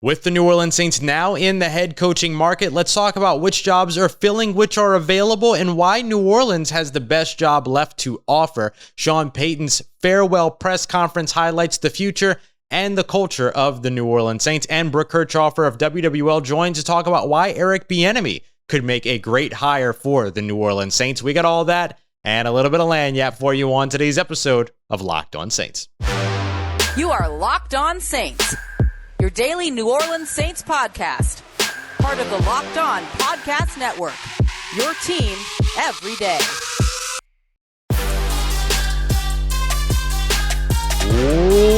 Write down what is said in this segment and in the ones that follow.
With the New Orleans Saints now in the head coaching market, let's talk about which jobs are filling, which are available, and why New Orleans has the best job left to offer. Sean Payton's farewell press conference highlights the future and the culture of the New Orleans Saints. And Brooke Kirchhofer of WWL joins to talk about why Eric Bieniemy could make a great hire for the New Orleans Saints. We got all that and a little bit of lagniappe for you on today's episode of Locked On Saints. You are Locked On Saints, your daily New Orleans Saints podcast. Part of the Locked On Podcast Network, your team every day.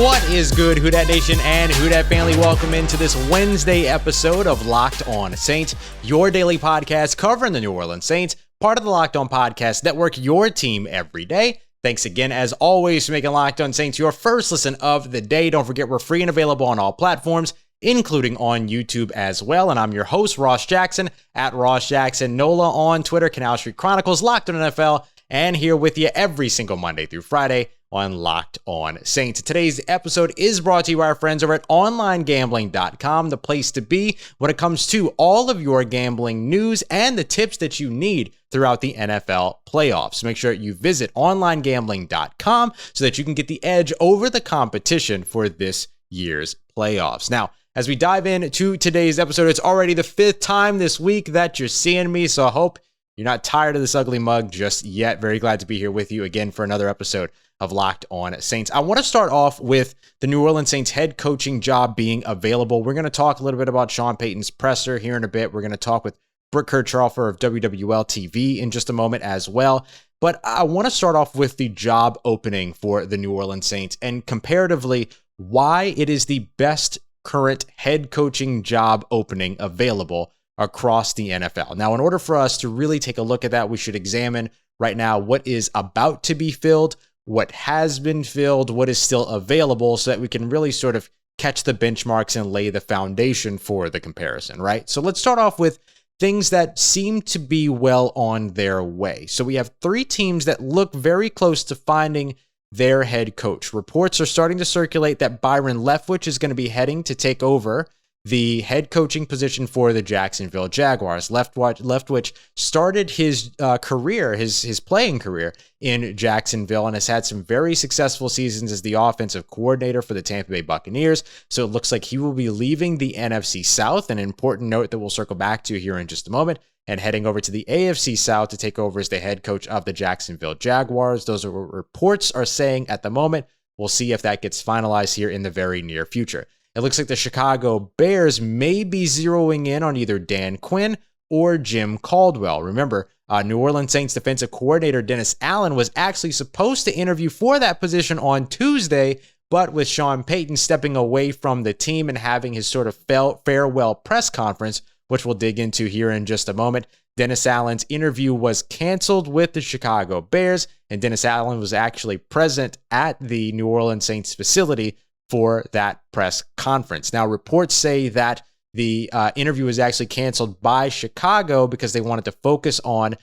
What is good, Who Dat Nation and Who Dat family? Welcome into this Wednesday episode of Locked On Saints, your daily podcast covering the New Orleans Saints, part of the Locked On Podcast Network, your team every day. Thanks again, as always, for making Locked On Saints your first listen of the day. Don't forget, we're free and available on all platforms, including on YouTube as well. And I'm your host, Ross Jackson, at Ross Jackson Nola on Twitter, Canal Street Chronicles, Locked On NFL, and here with you every single Monday through Friday on Locked On Saints. Today's episode is brought to you by our friends over at onlinegambling.com, the place to be when it comes to all of your gambling news and the tips that you need throughout the NFL playoffs. Make sure you visit onlinegambling.com so that you can get the edge over the competition for this year's playoffs. Now, as we dive into today's episode, it's already the fifth time this week that you're seeing me, so I hope you're not tired of this ugly mug just yet. Very glad to be here with you again for another episode of Locked On Saints. I want to start off with the New Orleans Saints head coaching job being available. We're going to talk a little bit about Sean Payton's presser here in a bit. We're going to talk with Brooke Kirchhofer of WWL TV in just a moment as well. But I want to start off with the job opening for the New Orleans Saints and comparatively why it is the best current head coaching job opening available across the NFL. Now, in order for us to really take a look at that, we should examine right now what is about to be filled, what has been filled, what is still available, so that we can really sort of catch the benchmarks and lay the foundation for the comparison, right? So let's start off with things that seem to be well on their way. So we have three teams that look very close to finding their head coach. Reports are starting to circulate that Byron Leftwich is going to be heading to take over the head coaching position for the Jacksonville Jaguars. Leftwich started his career, his playing career in Jacksonville, and has had some very successful seasons as the offensive coordinator for the Tampa Bay Buccaneers. So it looks like he will be leaving the NFC South, an important note that we'll circle back to here in just a moment, and heading over to the AFC South to take over as the head coach of the Jacksonville Jaguars. Those are what reports are saying at the moment. We'll see if that gets finalized here in the very near future. It looks like the Chicago Bears may be zeroing in on either Dan Quinn or Jim Caldwell. Remember, New Orleans Saints defensive coordinator Dennis Allen was actually supposed to interview for that position on Tuesday, but with Sean Payton stepping away from the team and having his sort of farewell press conference, which we'll dig into here in just a moment, Dennis Allen's interview was canceled with the Chicago Bears, and Dennis Allen was actually present at the New Orleans Saints facility for that press conference. Now, reports say that the interview was actually canceled by Chicago because they wanted to focus on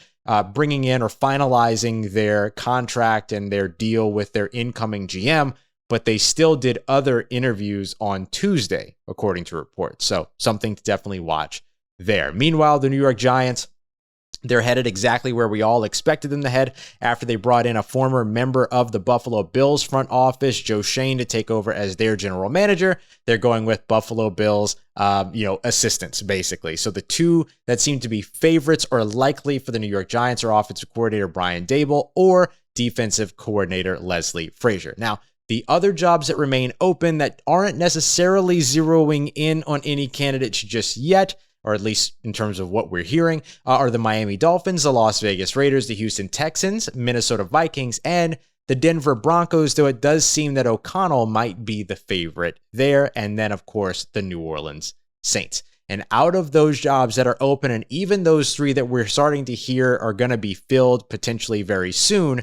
bringing in or finalizing their contract and their deal with their incoming GM, but they still did other interviews on Tuesday, according to reports. So something to definitely watch there. Meanwhile, the New York Giants, they're headed exactly where we all expected them to head after they brought in a former member of the Buffalo Bills front office, Joe Schoen, to take over as their general manager. They're going with Buffalo Bills, assistants, basically. So the two that seem to be favorites or likely for the New York Giants are offensive coordinator Brian Daboll or defensive coordinator Leslie Frazier. Now, the other jobs that remain open that aren't necessarily zeroing in on any candidates just yet, or at least in terms of what we're hearing, are the Miami Dolphins, the Las Vegas Raiders, the Houston Texans, Minnesota Vikings, and the Denver Broncos, though it does seem that O'Connell might be the favorite there, and then, of course, the New Orleans Saints. And out of those jobs that are open, and even those three that we're starting to hear are going to be filled potentially very soon,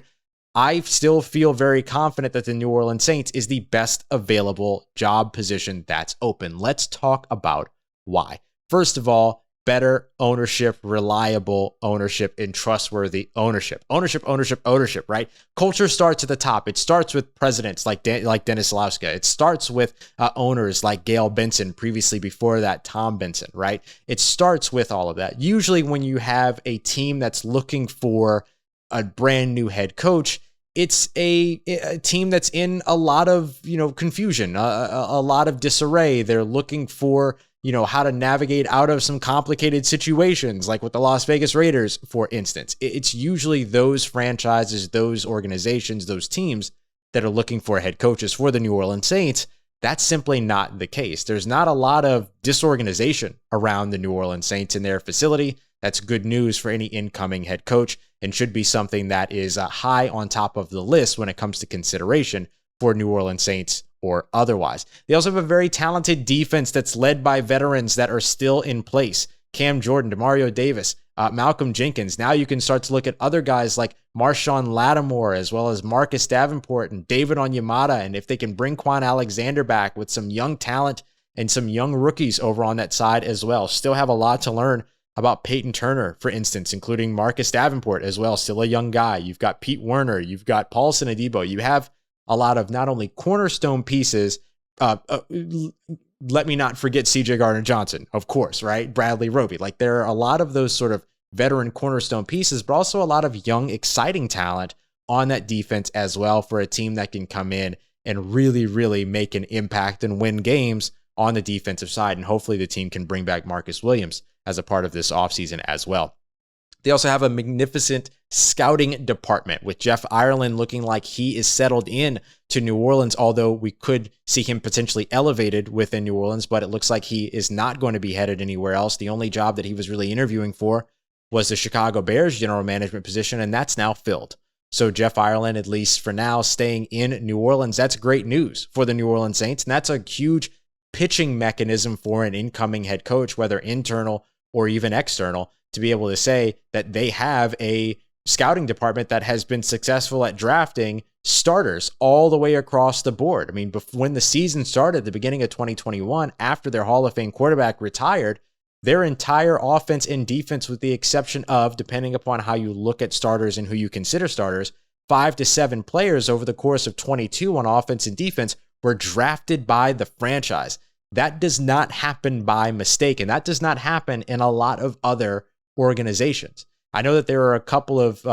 I still feel very confident that the New Orleans Saints is the best available job position that's open. Let's talk about why. First of all, better ownership, reliable ownership, and trustworthy ownership. Ownership, right? Culture starts at the top. It starts with presidents like Dennis Lauska. It starts with owners like Gail Benson, previously before that, Tom Benson, right? It starts with all of that. Usually when you have a team that's looking for a brand new head coach, it's a team that's in a lot of, confusion, a lot of disarray. They're looking for, how to navigate out of some complicated situations, like with the Las Vegas Raiders, for instance. It's usually those franchises, those organizations, those teams that are looking for head coaches. For the New Orleans Saints, that's simply not the case. There's not a lot of disorganization around the New Orleans Saints in their facility. That's good news for any incoming head coach and should be something that is high on top of the list when it comes to consideration for New Orleans Saints or otherwise. They also have a very talented defense that's led by veterans that are still in place. Cam Jordan, Demario Davis, Malcolm Jenkins. Now you can start to look at other guys like Marshawn Lattimore, as well as Marcus Davenport and David Onyemata. And if they can bring Quan Alexander back with some young talent and some young rookies over on that side as well, still have a lot to learn about Peyton Turner, for instance, including Marcus Davenport as well, still a young guy. You've got Pete Werner, you've got Paulson Adebo. You have a lot of not only cornerstone pieces, let me not forget CJ Gardner-Johnson, of course, right? Bradley Roby. Like, there are a lot of those sort of veteran cornerstone pieces, but also a lot of young, exciting talent on that defense as well for a team that can come in and really, really make an impact and win games on the defensive side. And hopefully the team can bring back Marcus Williams as a part of this offseason as well. They also have a magnificent scouting department with Jeff Ireland looking like he is settled in to New Orleans, although we could see him potentially elevated within New Orleans, but it looks like he is not going to be headed anywhere else. The only job that he was really interviewing for was the Chicago Bears general management position, and that's now filled. So Jeff Ireland, at least for now, staying in New Orleans. That's great news for the New Orleans Saints, and that's a huge pitching mechanism for an incoming head coach, whether internal or even external, to be able to say that they have a scouting department that has been successful at drafting starters all the way across the board. I mean, when the season started at the beginning of 2021, after their Hall of Fame quarterback retired, their entire offense and defense, with the exception of, depending upon how you look at starters and who you consider starters, 5 to 7 players over the course of 22 on offense and defense were drafted by the franchise. That does not happen by mistake, and that does not happen in a lot of other organizations. I know that there are a couple of,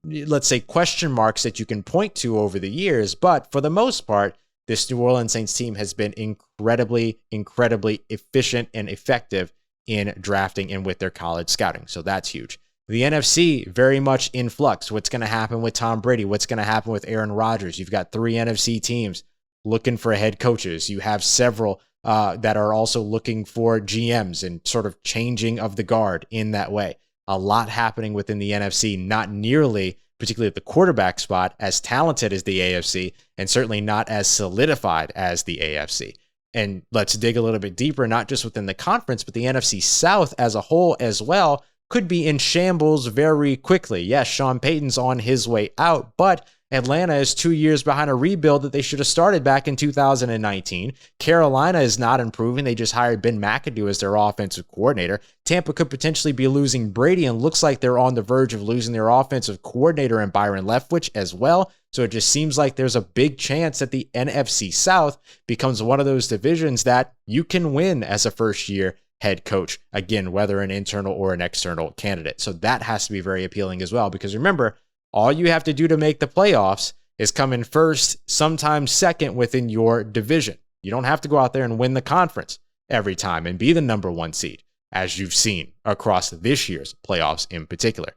let's say, question marks that you can point to over the years, but for the most part, this New Orleans Saints team has been incredibly efficient and effective in drafting and with their college scouting. So that's huge. The NFC, very much in flux. What's going to happen with Tom Brady? What's going to happen with Aaron Rodgers? You've got 3 NFC teams looking for head coaches. You have several that are also looking for GMs and sort of changing of the guard in that way. A lot happening within the NFC, not nearly, particularly at the quarterback spot, as talented as the AFC, and certainly not as solidified as the AFC. And let's dig a little bit deeper, not just within the conference, but the NFC South as a whole as well could be in shambles very quickly. Yes, Sean Payton's on his way out, but Atlanta is 2 years behind a rebuild that they should have started back in 2019. Carolina is not improving. They just hired Ben McAdoo as their offensive coordinator. Tampa could potentially be losing Brady, and looks like they're on the verge of losing their offensive coordinator and Byron Leftwich as well. So it just seems like there's a big chance that the NFC South becomes one of those divisions that you can win as a first-year head coach, again, whether an internal or an external candidate. So that has to be very appealing as well, because remember, all you have to do to make the playoffs is come in first, sometimes second within your division. You don't have to go out there and win the conference every time and be the number 1 seed, as you've seen across this year's playoffs in particular.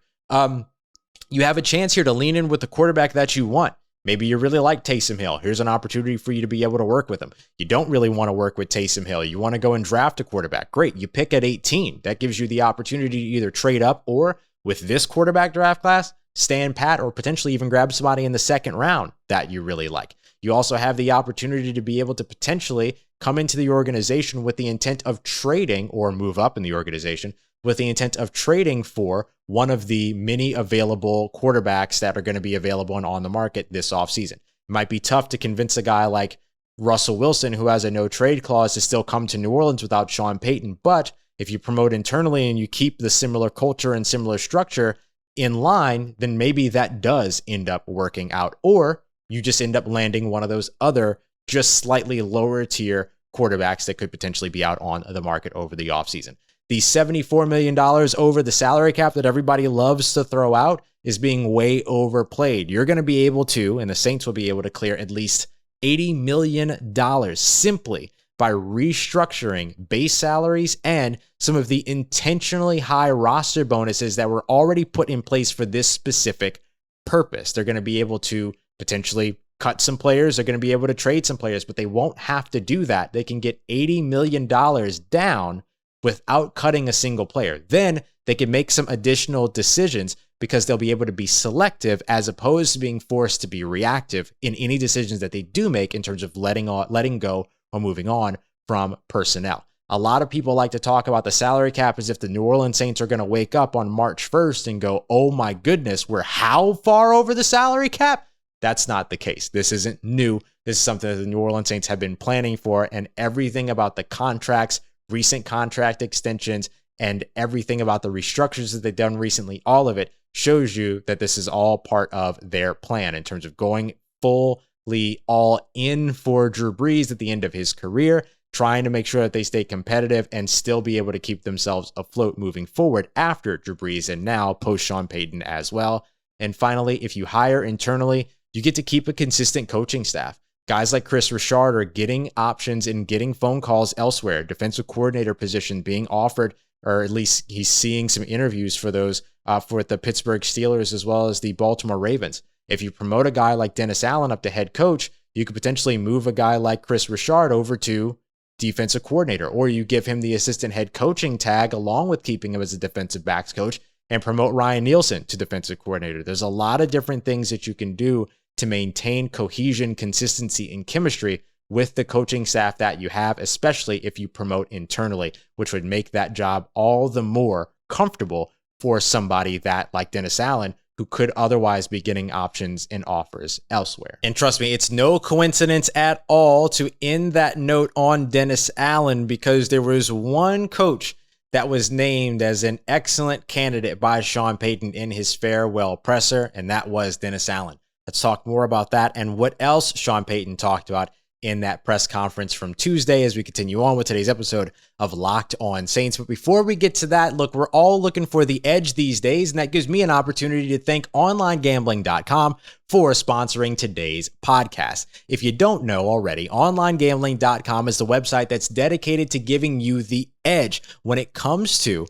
You have a chance here to lean in with the quarterback that you want. Maybe you really like Taysom Hill. Here's an opportunity for you to be able to work with him. You don't really want to work with Taysom Hill. You want to go and draft a quarterback. Great. You pick at 18. That gives you the opportunity to either trade up or, with this quarterback draft class, stand pat or potentially even grab somebody in the second round that you really like. You also have the opportunity to be able to potentially come into the organization with the intent of trading, or move up in the organization with the intent of trading for one of the many available quarterbacks that are going to be available and on the market this offseason. It might be tough to convince a guy like Russell Wilson, who has a no trade clause, to still come to New Orleans without Sean Payton, but If you promote internally and you keep the similar culture and similar structure in line, then maybe that does end up working out. Or you just end up landing one of those other just slightly lower tier quarterbacks that could potentially be out on the market over the offseason. The $74 million over the salary cap that everybody loves to throw out is being way overplayed. You're going to be able to, and the Saints will be able to clear at least $80 million simply by restructuring base salaries and some of the intentionally high roster bonuses that were already put in place for this specific purpose. They're going to be able to potentially cut some players. They're going to be able to trade some players, but they won't have to do that. They can get $80 million down without cutting a single player. Then they can make some additional decisions because they'll be able to be selective as opposed to being forced to be reactive in any decisions that they do make in terms of letting go or moving on from personnel. A lot of people like to talk about the salary cap as if the New Orleans Saints are going to wake up on March 1st and go, oh my goodness, we're how far over the salary cap? That's not the case. This isn't new. This is something that the New Orleans Saints have been planning for, and everything about the contracts, recent contract extensions, and everything about the restructures that they've done recently, all of it shows you that this is all part of their plan in terms of going fully all in for Drew Brees at the end of his career, trying to make sure that they stay competitive and still be able to keep themselves afloat moving forward after Drew Brees and now post Sean Payton as well. And finally, if you hire internally, you get to keep a consistent coaching staff. Guys like Chris Richard are getting options and getting phone calls elsewhere. Defensive coordinator position being offered, or at least he's seeing some interviews for those for the Pittsburgh Steelers as well as the Baltimore Ravens. If you promote a guy like Dennis Allen up to head coach, you could potentially move a guy like Chris Richard over to defensive coordinator, or you give him the assistant head coaching tag along with keeping him as a defensive backs coach and promote Ryan Nielsen to defensive coordinator. There's a lot of different things that you can do to maintain cohesion, consistency, and chemistry with the coaching staff that you have, especially if you promote internally, which would make that job all the more comfortable for somebody that, like Dennis Allen, who could otherwise be getting options and offers elsewhere. And trust me, it's no coincidence at all to end that note on Dennis Allen, because there was one coach that was named as an excellent candidate by Sean Payton in his farewell presser, and that was Dennis Allen. Let's talk more about that and what else Sean Payton talked about in that press conference from Tuesday as we continue on with today's episode of Locked On Saints. But before we get to that, look, we're all looking for the edge these days, and that gives me an opportunity to thank OnlineGambling.com for sponsoring today's podcast. If you don't know already, OnlineGambling.com is the website that's dedicated to giving you the edge when it comes to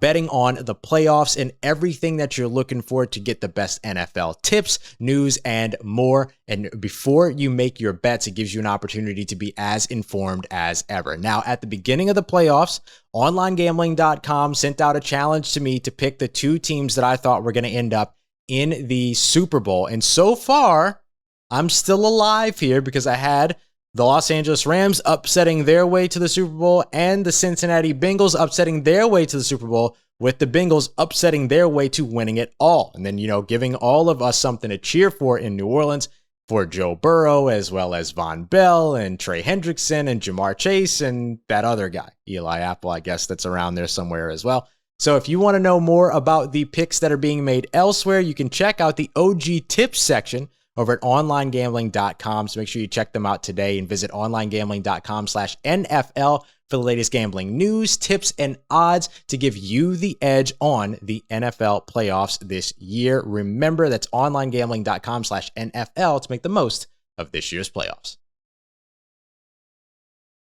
betting on the playoffs and everything that you're looking for to get the best NFL tips, news, and more. And before you make your bets, it gives you an opportunity to be as informed as ever. Now, at the beginning of the playoffs, OnlineGambling.com sent out a challenge to me to pick the two teams that I thought were going to end up in the Super Bowl. And so far, I'm still alive here because I had the Los Angeles Rams upsetting their way to the Super Bowl and the Cincinnati Bengals upsetting their way to the Super Bowl, with the Bengals upsetting their way to winning it all. And then, giving all of us something to cheer for in New Orleans for Joe Burrow, as well as Von Bell and Trey Hendrickson and Jamar Chase and that other guy, Eli Apple, I guess, that's around there somewhere as well. So if you want to know more about the picks that are being made elsewhere, you can check out the OG tips section over at onlinegambling.com. So make sure you check them out today and visit onlinegambling.com/NFL for the latest gambling news, tips, and odds to give you the edge on the NFL playoffs this year. Remember, that's onlinegambling.com/NFL to make the most of this year's playoffs.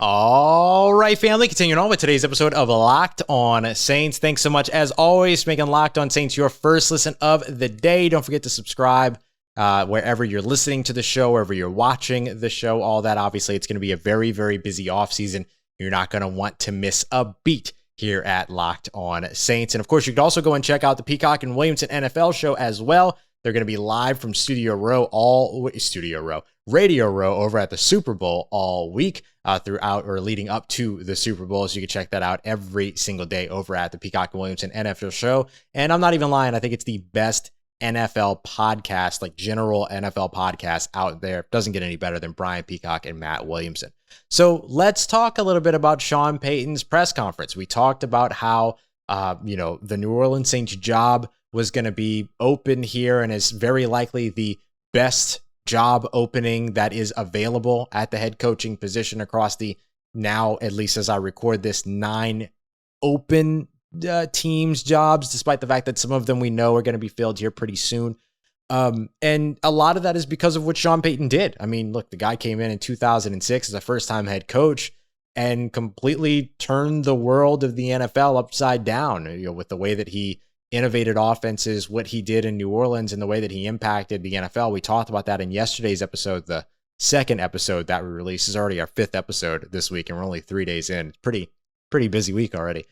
All right, family, continuing on with today's episode of Locked On Saints. Thanks so much, as always, for making Locked On Saints your first listen of the day. Don't forget to subscribe wherever you're listening to the show, wherever you're watching the show, all that. Obviously, it's going to be a very, very busy offseason. You're not going to want to miss a beat here at Locked On Saints. And of course, you can also go and check out the Peacock and Williamson NFL show as well. They're going to be live from Radio Row over at the Super Bowl all week throughout or leading up to the Super Bowl. So you can check that out every single day over at the Peacock and Williamson NFL show. And I'm not even lying. I think it's the best NFL podcast, like general NFL podcast out there. Doesn't get any better than Brian Peacock and Matt Williamson. So let's talk a little bit about Sean Payton's press conference. We talked about how, the New Orleans Saints job was going to be open here and is very likely the best job opening that is available at the head coaching position across the now, at least as I record this, 9 open teams jobs, despite the fact that some of them we know are going to be filled here pretty soon. And a lot of that is because of what Sean Payton did. I mean, look, the guy came in 2006 as a first-time head coach and completely turned the world of the NFL upside down, with the way that he innovated offenses, what he did in New Orleans, and the way that he impacted the NFL. We talked about that in yesterday's episode. The second episode that we released is already our 5th episode this week, and we're only 3 days in. It's pretty busy week already.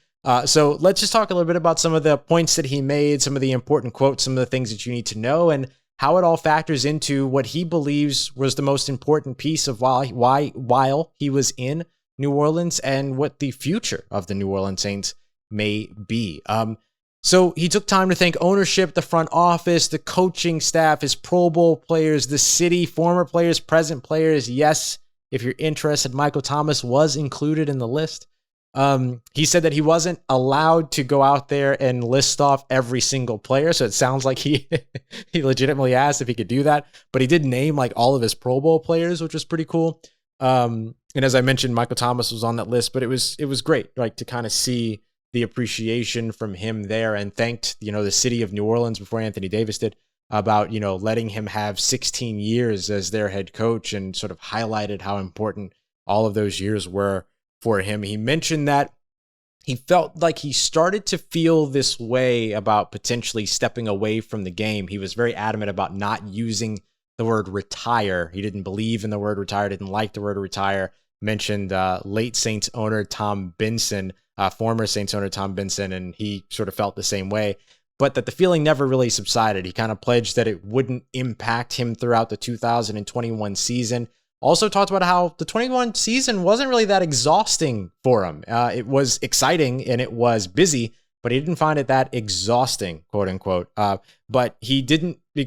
So let's just talk a little bit about some of the points that he made, some of the important quotes, some of the things that you need to know, and how it all factors into what he believes was the most important piece of while he was in New Orleans and what the future of the New Orleans Saints may be. So he took time to thank ownership, the front office, the coaching staff, his Pro Bowl players, the city, former players, present players. Yes, if you're interested, Michael Thomas was included in the list. He said that he wasn't allowed to go out there and list off every single player. So it sounds like he legitimately asked if he could do that, but he did name like all of his Pro Bowl players, which was pretty cool. And as I mentioned, Michael Thomas was on that list, but it was great, like, to kind of see the appreciation from him there, and thanked, the city of New Orleans before Anthony Davis did about, letting him have 16 years as their head coach, and sort of highlighted how important all of those years were for him. He mentioned that he felt like he started to feel this way about potentially stepping away from the game. He was very adamant about not using the word retire. He didn't believe in the word retire, didn't like the word retire. Mentioned late Saints owner Tom Benson, former Saints owner Tom Benson, and he sort of felt the same way, but that the feeling never really subsided. He kind of pledged that it wouldn't impact him throughout the 2021 season. Also talked about how the 21 season wasn't really that exhausting for him. It was exciting and it was busy, but he didn't find it that exhausting, quote unquote. But he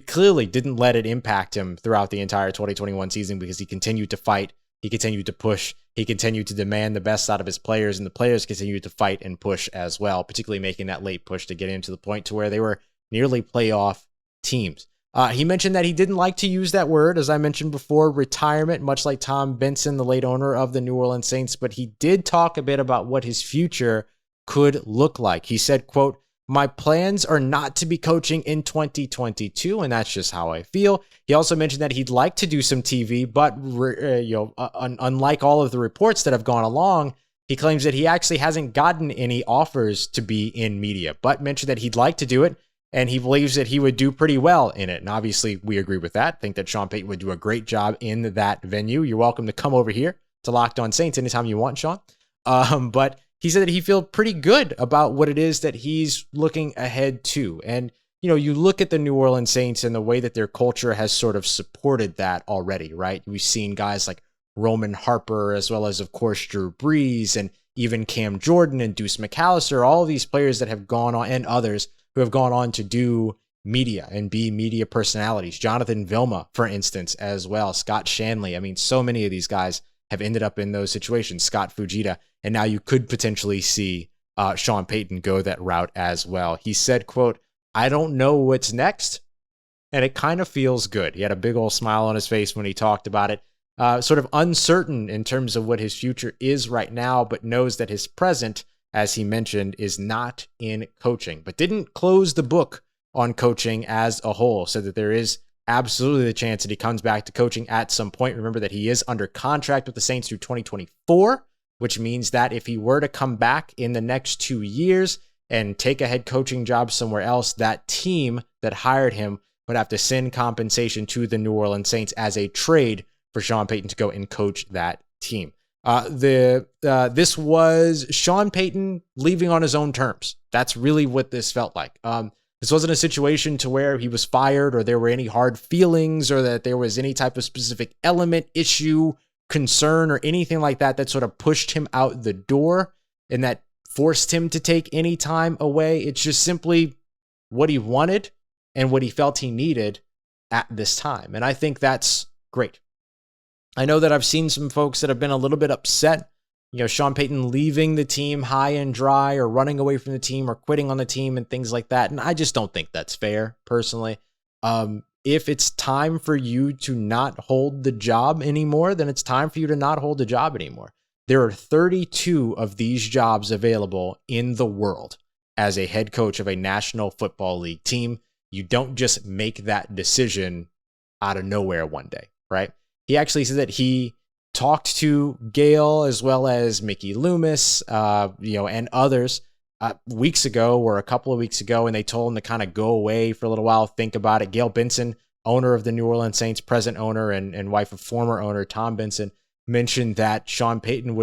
clearly didn't let it impact him throughout the entire 2021 season, because he continued to fight, he continued to push, he continued to demand the best out of his players, and the players continued to fight and push as well, particularly making that late push to get into the point to where they were nearly playoff teams. He mentioned that he didn't like to use that word, as I mentioned before, retirement, much like Tom Benson, the late owner of the New Orleans Saints, but he did talk a bit about what his future could look like. He said, quote, "My plans are not to be coaching in 2022, and that's just how I feel." He also mentioned that he'd like to do some TV, but unlike all of the reports that have gone along, he claims that he actually hasn't gotten any offers to be in media, but mentioned that he'd like to do it, and he believes that he would do pretty well in it. And obviously, we agree with that. Think that Sean Payton would do a great job in that venue. You're welcome to come over here to Locked On Saints anytime you want, Sean. But he said that he feels pretty good about what it is that he's looking ahead to. And, you look at the New Orleans Saints and the way that their culture has sort of supported that already, right? We've seen guys like Roman Harper, as well as, of course, Drew Brees, and even Cam Jordan and Deuce McAllister, all of these players that have gone on, and others who have gone on to do media and be media personalities. Jonathan Vilma, for instance, as well. Scott Shanley. I mean, so many of these guys have ended up in those situations. Scott Fujita. And now you could potentially see Sean Payton go that route as well. He said, quote, "I don't know what's next, and it kind of feels good." He had a big old smile on his face when he talked about it. Sort of uncertain in terms of what his future is right now, but knows that his present, as he mentioned, is not in coaching, but didn't close the book on coaching as a whole. Said that there is absolutely the chance that he comes back to coaching at some point. Remember that he is under contract with the Saints through 2024, which means that if he were to come back in the next 2 years and take a head coaching job somewhere else, that team that hired him would have to send compensation to the New Orleans Saints as a trade for Sean Payton to go and coach that team. This was Sean Payton leaving on his own terms. That's really what this felt like. This wasn't a situation to where he was fired or there were any hard feelings or that there was any type of specific element, issue, concern, or anything like that that sort of pushed him out the door and that forced him to take any time away. It's just simply what he wanted, and what he felt he needed at this time. And I think that's great. I know that I've seen some folks that have been a little bit upset, Sean Payton leaving the team high and dry or running away from the team or quitting on the team and things like that. And I just don't think that's fair, personally. If it's time for you to not hold the job anymore, then it's time for you to not hold the job anymore. There are 32 of these jobs available in the world as a head coach of a National Football League team. You don't just make that decision out of nowhere one day, right? He actually said that he talked to Gail as well as Mickey Loomis, and others weeks ago or a couple of weeks ago, and they told him to kind of go away for a little while, think about it. Gail Benson, owner of the New Orleans Saints, present owner and wife of former owner Tom Benson, mentioned that Sean Payton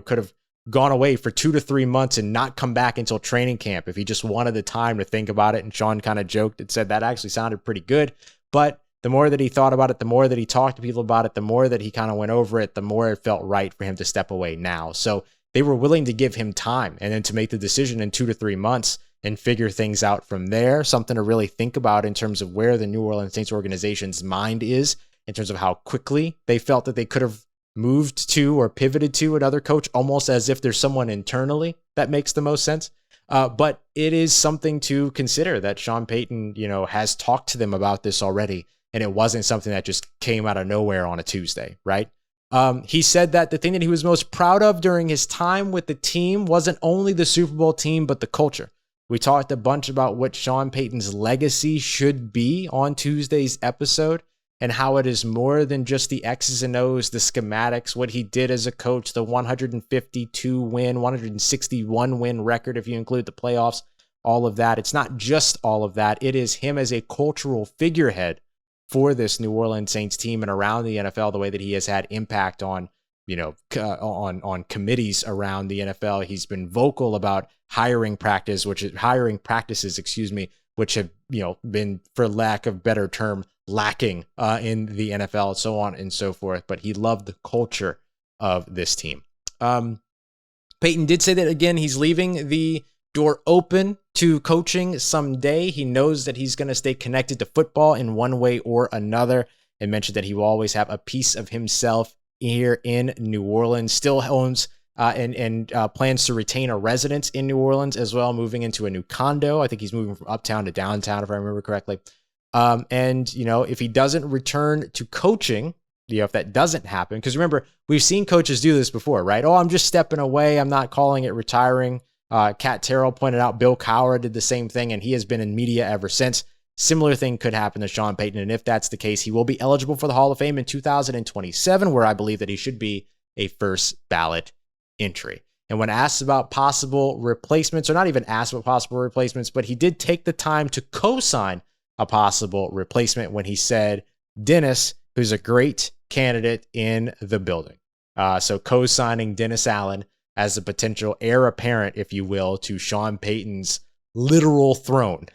could have gone away for 2 to 3 months and not come back until training camp if he just wanted the time to think about it. And Sean kind of joked and said that actually sounded pretty good. But the more that he thought about it, the more that he talked to people about it, the more that he kind of went over it, the more it felt right for him to step away now. So they were willing to give him time and then to make the decision in 2 to 3 months and figure things out from there. Something to really think about in terms of where the New Orleans Saints organization's mind is in terms of how quickly they felt that they could have moved to or pivoted to another coach, almost as if there's someone internally that makes the most sense. But it is something to consider that Sean Payton, has talked to them about this already, and it wasn't something that just came out of nowhere on a Tuesday, right? He said that the thing that he was most proud of during his time with the team wasn't only the Super Bowl team, but the culture. We talked a bunch about what Sean Payton's legacy should be on Tuesday's episode, and how it is more than just the X's and O's, the schematics, what he did as a coach, the 152 win, 161 win record, if you include the playoffs, all of that. It's not just all of that. It is him as a cultural figurehead for this New Orleans Saints team and around the NFL, the way that he has had impact on, on committees around the NFL. He's been vocal about hiring practices, which have, been, for lack of better term, lacking in the NFL, so on and so forth. But he loved the culture of this team. Payton did say that, again, he's leaving the door open to coaching someday. He knows that he's going to stay connected to football in one way or another, and mentioned that he will always have a piece of himself here in New Orleans. Still owns and plans to retain a residence in New Orleans as well, moving into a new condo. I think he's moving from uptown to downtown, if I remember correctly. If he doesn't return to coaching, if that doesn't happen, because remember, we've seen coaches do this before, right? Oh, I'm just stepping away. I'm not calling it retiring. Cat Terrell pointed out Bill Cowher did the same thing, and he has been in media ever since. Similar thing could happen to Sean Payton, and if that's the case, he will be eligible for the Hall of Fame in 2027, where I believe that he should be a first ballot entry. And when asked about possible replacements, or not even asked about possible replacements, but he did take the time to co-sign a possible replacement when he said Dennis, who's a great candidate in the building. So co-signing Dennis Allen as a potential heir apparent, if you will, to Sean Payton's literal throne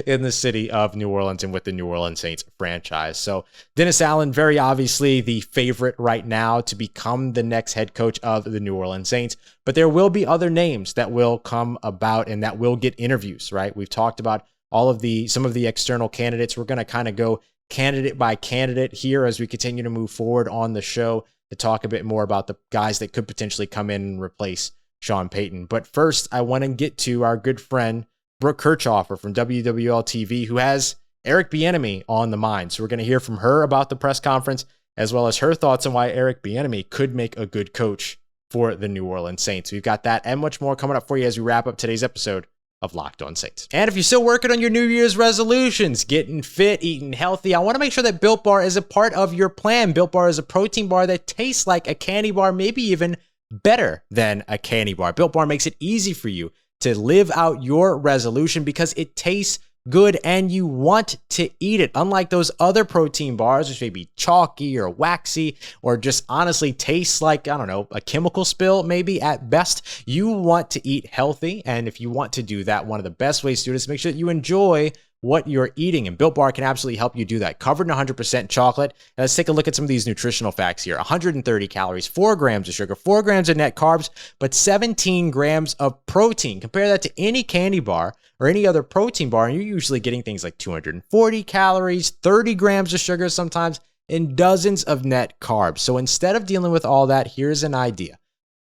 in the city of New Orleans and with the New Orleans Saints franchise. So Dennis Allen, very obviously the favorite right now to become the next head coach of the New Orleans Saints. But there will be other names that will come about and that will get interviews, right? We've talked about some of the external candidates. We're going to kind of go candidate by candidate here as we continue to move forward on the show to talk a bit more about the guys that could potentially come in and replace Sean Payton. But first, I want to get to our good friend, Brooke Kirchhofer from WWL TV, who has Eric Bieniemy on the mind. So we're going to hear from her about the press conference, as well as her thoughts on why Eric Bieniemy could make a good coach for the New Orleans Saints. We've got that and much more coming up for you as we wrap up today's episode of Locked On Saints. And if you're still working on your New Year's resolutions, getting fit, eating healthy, I want to make sure that Built Bar is a part of your plan. Built Bar is a protein bar that tastes like a candy bar, maybe even better than a candy bar. Built Bar makes it easy for you to live out your resolution because it tastes good and you want to eat it. Unlike those other protein bars, which may be chalky or waxy or just honestly tastes like, a chemical spill maybe at best. You want to eat healthy. And if you want to do that, one of the best ways to do it is make sure that you enjoy what you're eating. And Built Bar can absolutely help you do that. Covered in 100% chocolate. Now let's take a look at some of these nutritional facts here. 130 calories, 4 grams of sugar, 4 grams of net carbs, but 17 grams of protein. Compare that to any candy bar or any other protein bar, and you're usually getting things like 240 calories, 30 grams of sugar sometimes, and dozens of net carbs. So instead of dealing with all that, here's an idea.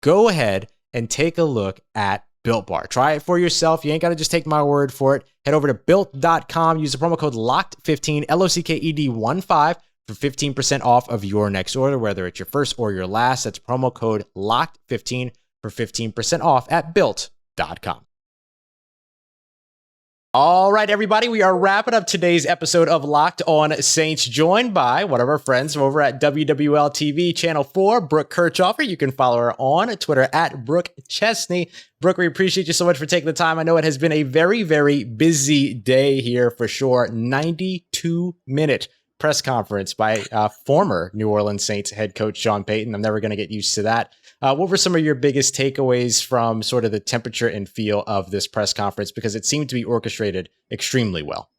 Go ahead and take a look at Built Bar. Try it for yourself. You ain't got to just take my word for it. Head over to built.com. Use the promo code LOCKED15, LOCKED15 for 15% off of your next order, whether it's your first or your last. That's promo code LOCKED15 for 15% off at built.com. All right, everybody, we are wrapping up today's episode of Locked On Saints, joined by one of our friends over at WWL TV Channel 4, Brooke Kirchhoffer. You can follow her on Twitter at Brooke Chesney. Brooke, we appreciate you so much for taking the time. I know it has been a very, very busy day here for sure. 92-minute press conference by former New Orleans Saints head coach Sean Payton. I'm never going to get used to that. What were some of your biggest takeaways from sort of the temperature and feel of this press conference? Because it seemed to be orchestrated extremely well.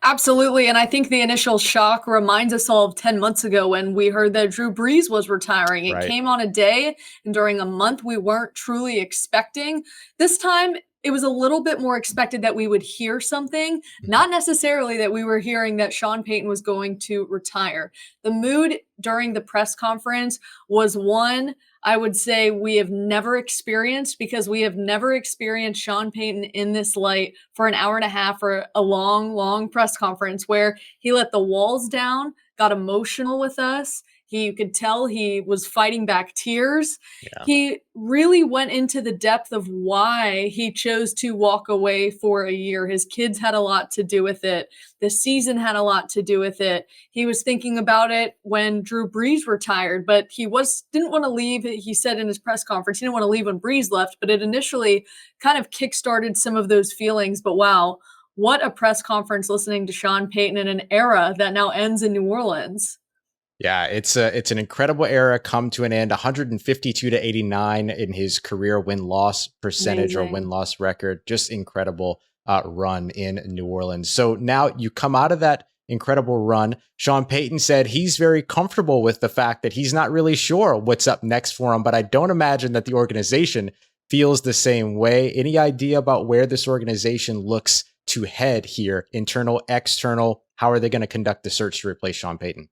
Absolutely. And I think the initial shock reminds us all of 10 months ago when we heard that Drew Brees was retiring. It came on a day and during a month we weren't truly expecting. This time, it was a little bit more expected that we would hear something, not necessarily that we were hearing that Sean Payton was going to retire. The mood during the press conference was one I would say we have never experienced, because we have never experienced Sean Payton in this light for an hour and a half or a long, long press conference where he let the walls down, got emotional with us. You could tell he was fighting back tears. Yeah. He really went into the depth of why he chose to walk away for a year. His kids had a lot to do with it. The season had a lot to do with it. He was thinking about it when Drew Brees retired, but he didn't want to leave. He said in his press conference, he didn't want to leave when Brees left, but it initially kind of kickstarted some of those feelings. But wow, what a press conference listening to Sean Payton in an era that now ends in New Orleans. Yeah, it's an incredible era come to an end. 152-89 in his career win-loss percentage. Amazing. Or win-loss record. Just incredible run in New Orleans. So now you come out of that incredible run. Sean Payton said he's very comfortable with the fact that he's not really sure what's up next for him, but I don't imagine that the organization feels the same way. Any idea about where this organization looks to head here? Internal, external? How are they going to conduct the search to replace Sean Payton?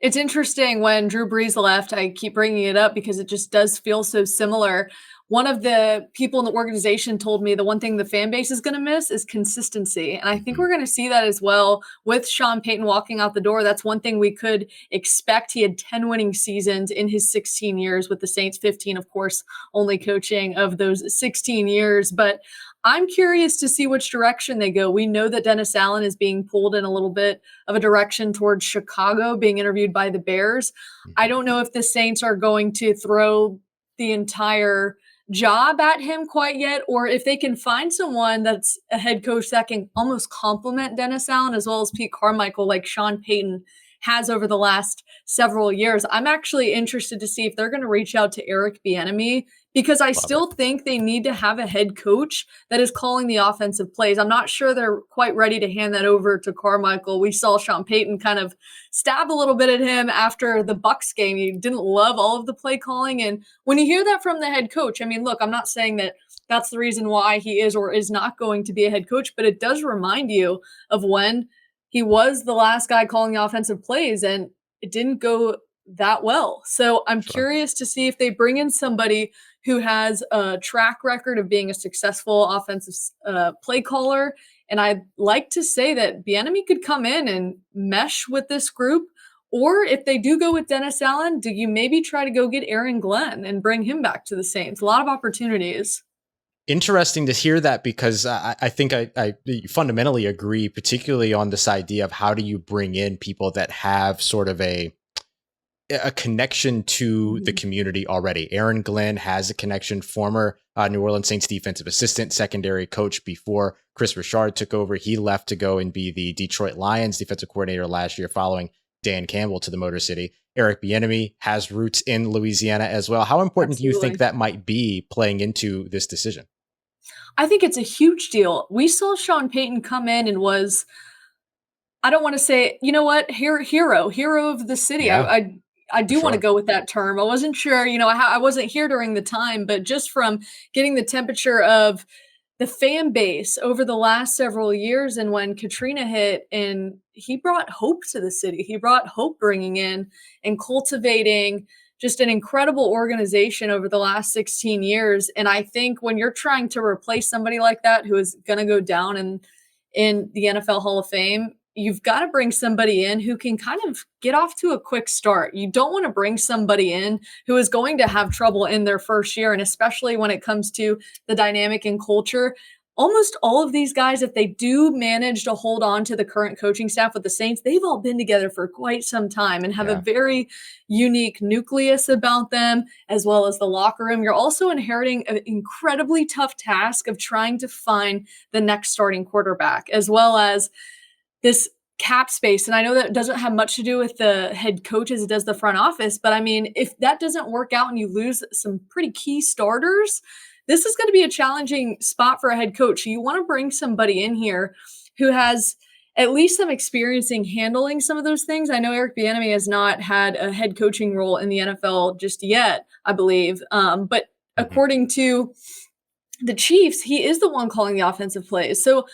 It's interesting when Drew Brees left, I keep bringing it up because it just does feel so similar. One of the people in the organization told me the one thing the fan base is going to miss is consistency. And I think we're going to see that as well with Sean Payton walking out the door. That's one thing we could expect. He had 10 winning seasons in his 16 years with the Saints, 15, of course, only coaching of those 16 years. But I'm curious to see which direction they go. We know that Dennis Allen is being pulled in a little bit of a direction towards Chicago, being interviewed by the Bears. I don't know if the Saints are going to throw the entire job at him quite yet, or if they can find someone that's a head coach that can almost complement Dennis Allen as well as Pete Carmichael, like Sean Payton has over the last several years. I'm actually interested to see if they're going to reach out to Eric Bieniemy, because I still think they need to have a head coach that is calling the offensive plays. I'm not sure they're quite ready to hand that over to Carmichael. We saw Sean Payton kind of stab a little bit at him after the Bucs game. He didn't love all of the play calling. And when you hear that from the head coach, I mean, look, I'm not saying that that's the reason why he is or is not going to be a head coach, but it does remind you of when he was the last guy calling the offensive plays and it didn't go that well. So I'm curious to see if they bring in somebody who has a track record of being a successful offensive play caller. And I'd like to say that Bieniemy could come in and mesh with this group. Or if they do go with Dennis Allen, do you maybe try to go get Aaron Glenn and bring him back to the Saints? A lot of opportunities. Interesting to hear that, because I think I fundamentally agree, particularly on this idea of how do you bring in people that have sort of a connection to the community already. Aaron Glenn has a connection, former New Orleans Saints defensive assistant, secondary coach before Chris Richard took over. He left to go and be the Detroit Lions defensive coordinator last year following Dan Campbell to the Motor City. Eric Bieniemy has roots in Louisiana as well. How important do you think that might be playing into this decision? I think it's a huge deal. We saw Sean Payton come in and was, I don't want to say, you know what, hero of the city. Yeah, I for do want to sure. go with that term. I wasn't sure, I wasn't here during the time, but just from getting the temperature of the fan base over the last several years, and when Katrina hit, and he brought hope to the city. He brought hope, bringing in and cultivating just an incredible organization over the last 16 years. And I think when you're trying to replace somebody like that, who is going to go down in the NFL Hall of Fame, you've got to bring somebody in who can kind of get off to a quick start. You don't want to bring somebody in who is going to have trouble in their first year. And especially when it comes to the dynamic and culture, almost all of these guys, if they do manage to hold on to the current coaching staff with the Saints, they've all been together for quite some time and have a Yeah. very unique nucleus about them, as well as the locker room. You're also inheriting an incredibly tough task of trying to find the next starting quarterback, as well as this cap space. And I know that it doesn't have much to do with the head coach as it does the front office, but I mean, if that doesn't work out and you lose some pretty key starters, this is going to be a challenging spot for a head coach. You want to bring somebody in here who has at least some experience in handling some of those things. I know Eric Bieniemy has not had a head coaching role in the NFL just yet, I believe. But according to the Chiefs, he is the one calling the offensive plays. So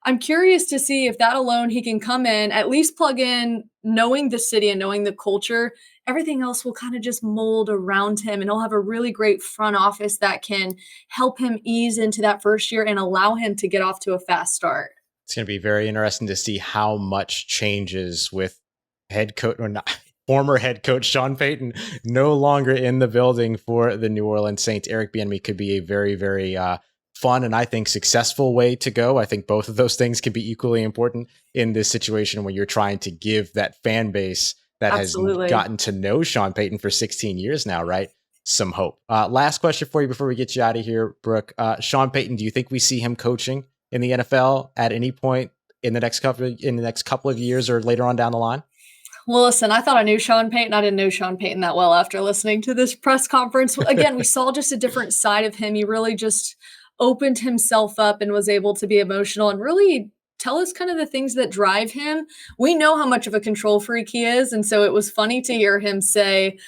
I'm curious to see if that alone, he can come in, at least plug in, knowing the city and knowing the culture. Everything else will kind of just mold around him, and he'll have a really great front office that can help him ease into that first year and allow him to get off to a fast start. It's going to be very interesting to see how much changes with head coach or not. Former head coach Sean Payton no longer in the building for the New Orleans Saints. Eric Bieniemy could be a very, very fun and I think successful way to go. I think both of those things can be equally important in this situation when you're trying to give that fan base that Absolutely. has gotten to know Sean Payton for 16 years now, right? Some hope. Last question for you before we get you out of here, Brooke. Sean Payton, do you think we see him coaching in the NFL at any point in the next couple of years or later on down the line? Well, listen, I thought I knew Sean Payton. I didn't know Sean Payton that well after listening to this press conference. Again, we saw just a different side of him. He really just opened himself up and was able to be emotional and really tell us kind of the things that drive him. We know how much of a control freak he is. And so it was funny to hear him say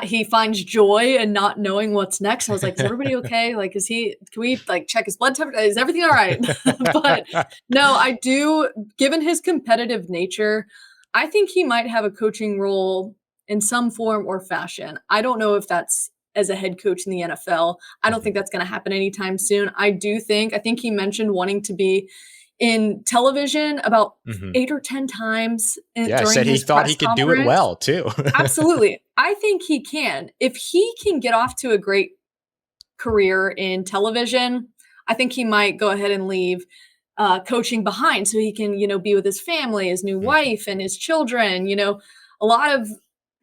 he finds joy in not knowing what's next. I was like, is everybody okay? Like, can we like check his blood temperature? Is everything all right? But no, I do, given his competitive nature, I think he might have a coaching role in some form or fashion. I don't know if that's as a head coach in the NFL. I don't think that's going to happen anytime soon. I think he mentioned wanting to be in television about 8 or 10 times. Yeah, said he thought he could do it well too. Absolutely. I think he can. If he can get off to a great career in television, I think he might go ahead and leave coaching behind so he can, be with his family, his new wife and his children. A lot of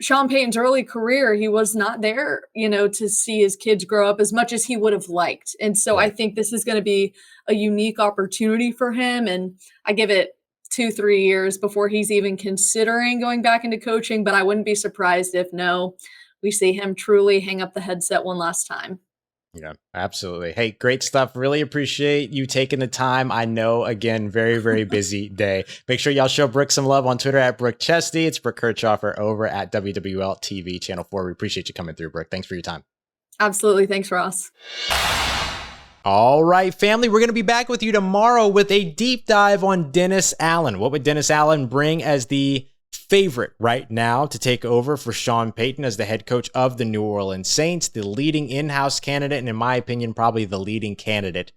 Sean Payton's early career, he was not there, to see his kids grow up as much as he would have liked. And so I think this is going to be a unique opportunity for him. And I give it 2-3 years before he's even considering going back into coaching. But I wouldn't be surprised if we see him truly hang up the headset one last time. Yeah, absolutely. Hey, great stuff. Really appreciate you taking the time. I know, again, very, very busy day. Make sure y'all show Brooke some love on Twitter at Brooke Chesty. It's Brooke Kirchhoffer over at WWL TV Channel 4. We appreciate you coming through, Brooke. Thanks for your time. Absolutely. Thanks, Ross. All right, family, we're going to be back with you tomorrow with a deep dive on Dennis Allen. What would Dennis Allen bring as the favorite right now to take over for Sean Payton as the head coach of the New Orleans Saints, the leading in-house candidate, and in my opinion, probably the leading candidate,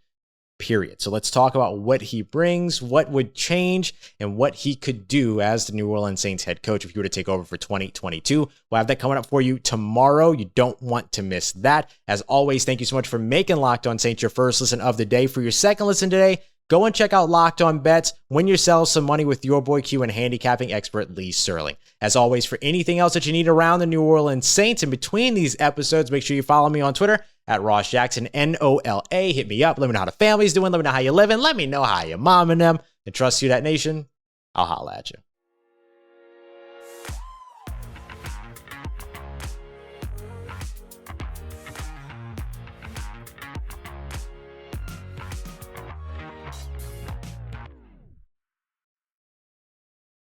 period. So let's talk about what he brings, what would change, and what he could do as the New Orleans Saints head coach if he were to take over for 2022. We'll have that coming up for you tomorrow. You don't want to miss that. As always, thank you so much for making Locked On Saints your first listen of the day. For your second listen today, go and check out Locked On Bets. Win yourself some money with your boy Q and handicapping expert Lee Serling. As always, for anything else that you need around the New Orleans Saints in between these episodes, make sure you follow me on Twitter at Ross Jackson, NOLA. Hit me up. Let me know how the family's doing. Let me know how you're living. Let me know how your mom and them. And trust you, that nation. I'll holla at you.